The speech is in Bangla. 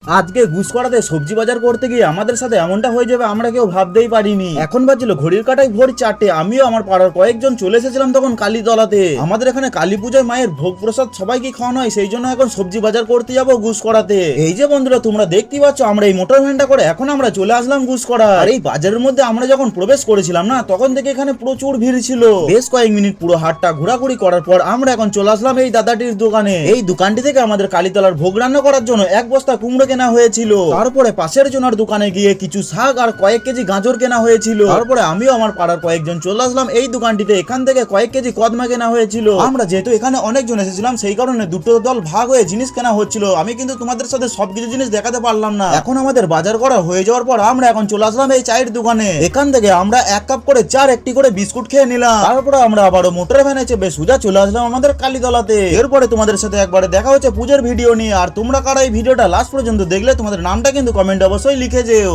আজকে গুসকরাতে সবজি বাজার করতে গিয়ে আমাদের সাথে এমনটা হয়ে যাবে আমরা কেউ ভাবতেই পারিনি। এখন বাজছিল ঘড়ির কাঁটায় ভোর 4টে। আমিও আমার পাড়ার কয়েকজন চলে এসেছিলাম তখন কালীতলাতে। আমাদের এখানে কালী পূজায় মায়ের ভোগ প্রসাদ সবাইকে খাওয়ানো হয়, সেই জন্য এখন সবজি বাজার করতে যাবো গুসকরাতে। এই যে বন্ধুরা তোমরা দেখতেই পাচ্ছ আমরা এই মোটর ভ্যানটা করে এখন আমরা চলে আসলাম গুসকরা। আর এই বাজারের মধ্যে আমরা যখন প্রবেশ করেছিলাম না তখন থেকে এখানে প্রচুর ভিড় ছিল। বেশ কয়েক মিনিট পুরো হাটটা ঘোরাঘুরি করার পর আমরা এখন চলে আসলাম এই দাদাটির দোকানে। এই দোকানটি থেকে আমাদের কালীতলার ভোগ রান্না করার জন্য এক বস্তা কুমড়ো কেনা হয়েছিল। তারপরে পাশের জনের দোকানে গিয়ে কিছু শাক আর কয়েক কেজি গাজর কেনা হয়েছিল। তারপরে আমিও আমার পাড়ার কয়েকজন চলে আসলাম এই দোকানটিতে। এখান থেকে কয়েক কেজি কদমা কেনা হয়েছিল। আমরা যেহেতু এখানে অনেকজন এসেছিলাম সেই কারণে দুটো দল ভাগ হয়ে জিনিস কেনা হচ্ছিল। আমি কিন্তু তোমাদের সাথে সবকিছু জিনিস দেখাতে পারলাম না। এখন আমাদের বাজার করা হয়ে যাওয়ার পর আমরা এখন চলে আসলাম এই চায়ের দোকানে। এখান থেকে আমরা এক কাপ করে চার একটি করে বিস্কুট খেয়ে নিলাম। তারপরে আমরা আবারও মোটর ভ্যানে চেপে সোজা চলে আসলাম আমাদের কালীতলাতে। এরপরে তোমাদের সাথে একবারে দেখা হচ্ছে পূজার ভিডিও নিয়ে। আর তোমরা কারা এই ভিডিওটা লাস্ট পর্যন্ত দেখলে তোমাদের নামটা কিন্তু কমেন্ট অবশ্যই লিখে যেও।